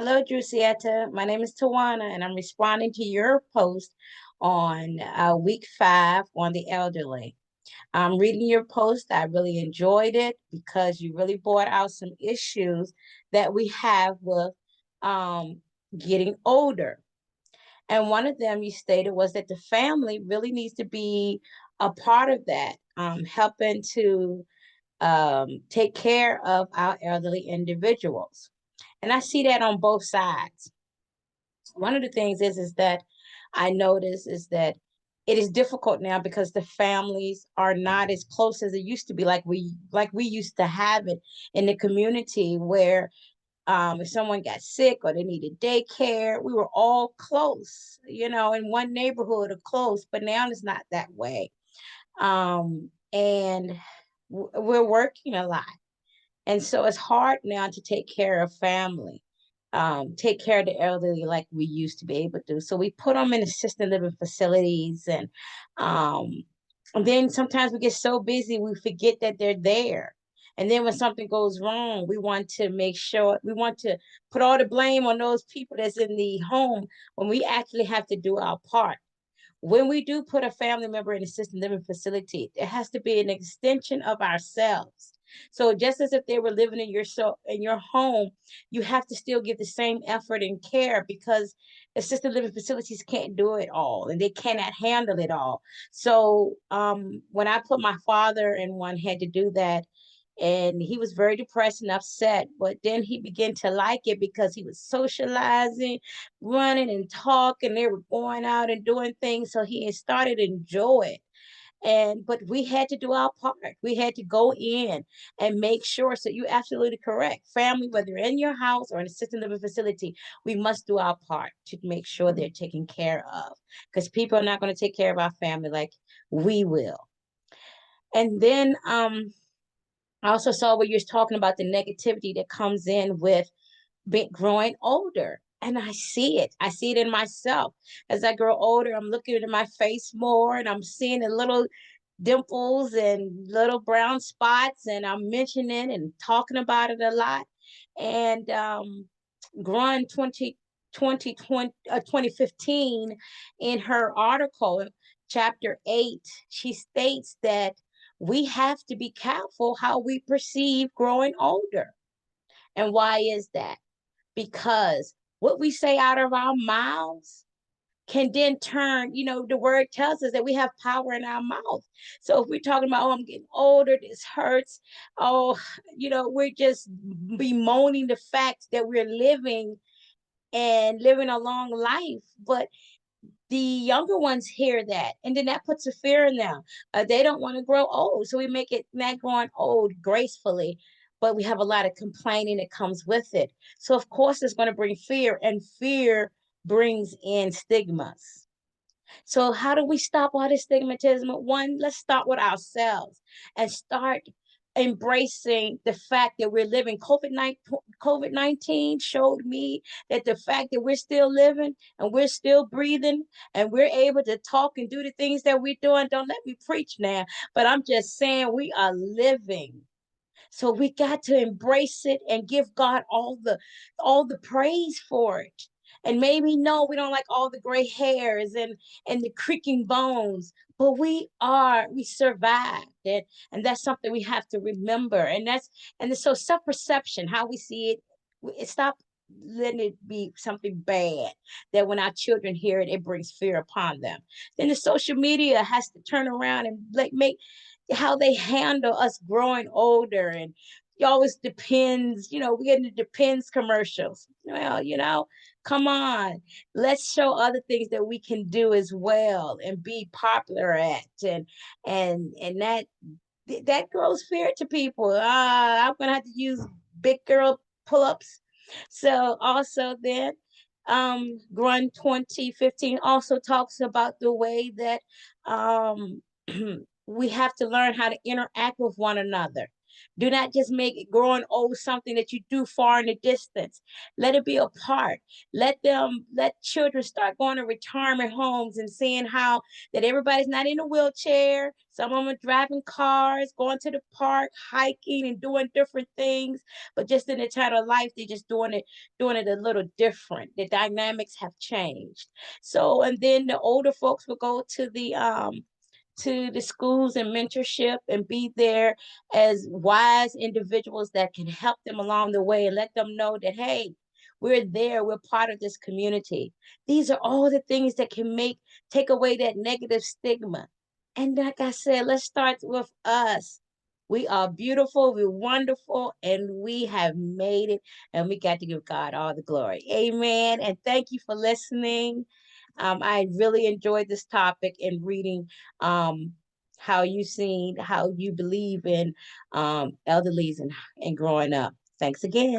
Hello, Drusietta. My name is Tawana, and I'm responding to your post on week 5 on the elderly. I'm reading your post. I really enjoyed it because you really brought out some issues that we have with um, getting older. And one of them you stated was that the family really needs to be a part of that, helping to take care of our elderly individuals. And I see that on both sides. One of the things is that I notice is that it is difficult now because the families are not as close as it used to be, like we used to have it in the community where if someone got sick or they needed daycare, we were all close, in one neighborhood or close, but now it's not that way. And we're working a lot. And so it's hard now to take care of family, take care of the elderly like we used to be able to. So we put them in assisted living facilities, um, and then sometimes we get so busy we forget that they're there. And then when something goes wrong, we want to make sure we want to put all the blame on those people that's in the home when we actually have to do our part. When we do put a family member in assisted living facility, it has to be an extension of ourselves. So just as if they were living in your home, you have to still give the same effort and care because assisted living facilities can't do it all and they cannot handle it all. So when I put my father in one, had to do that, and he was very depressed and upset, but then he began to like it because he was socializing, running and talking. They were going out and doing things, so he had started to enjoy it. And but we had to do our part. We had to go in and make sure. So you're absolutely correct. Family, whether in your house or in a assisted living facility, we must do our part to make sure they're taken care of, because people are not going to take care of our family like we will. And then I also saw where you're talking about the negativity that comes in with growing older. And I see it. I see it in myself. As I grow older, I'm looking into my face more and I'm seeing the little dimples and little brown spots, and I'm mentioning and talking about it a lot. And growing 2015, in her article, chapter 8, she states that we have to be careful how we perceive growing older. And why is that? Because what we say out of our mouths can then turn, the word tells us that we have power in our mouth. So if we're talking about, oh, I'm getting older, this hurts, oh, we're just bemoaning the fact that we're living and living a long life. But the younger ones hear that, and then that puts a fear in them. They don't want to grow old, so we make it not growing old gracefully, but we have a lot of complaining that comes with it. So of course it's going to bring fear, and fear brings in stigmas. So how do we stop all this stigmatism? One, let's start with ourselves and start embracing the fact that we're living. COVID-19 showed me that the fact that we're still living and we're still breathing and we're able to talk and do the things that we're doing. Don't let me preach now, but I'm just saying we are living. So we got to embrace it and give God all the praise for it. And maybe no, we don't like all the gray hairs and the creaking bones, but we survived it, and that's something we have to remember. And so self-perception, how we see it stop letting it be something bad that when our children hear it, it brings fear upon them. Then the social media has to turn around and like make how they handle us growing older, and it always depends, we get into depends commercials. Well, come on, let's show other things that we can do as well and be popular at, and that grows fear to people. I'm gonna have to use big girl pull-ups. So also then Grun 2015 also talks about the way that we have to learn how to interact with one another. Do not just make it growing old something that you do far in the distance. Let it be a part. Let children start going to retirement homes and seeing how that everybody's not in a wheelchair. Some of them are driving cars, going to the park, hiking and doing different things. But just in the time of life, they're just doing it a little different. The dynamics have changed. So, and then the older folks will go to the schools and mentorship and be there as wise individuals that can help them along the way and let them know that, hey, we're there, we're part of this community. These are all the things that can take away that negative stigma. And like I said, let's start with us. We are beautiful, we're wonderful, and we have made it, and we got to give God all the glory. Amen. And thank you for listening. I really enjoyed this topic and reading how you believe in elderlies and growing up. Thanks again.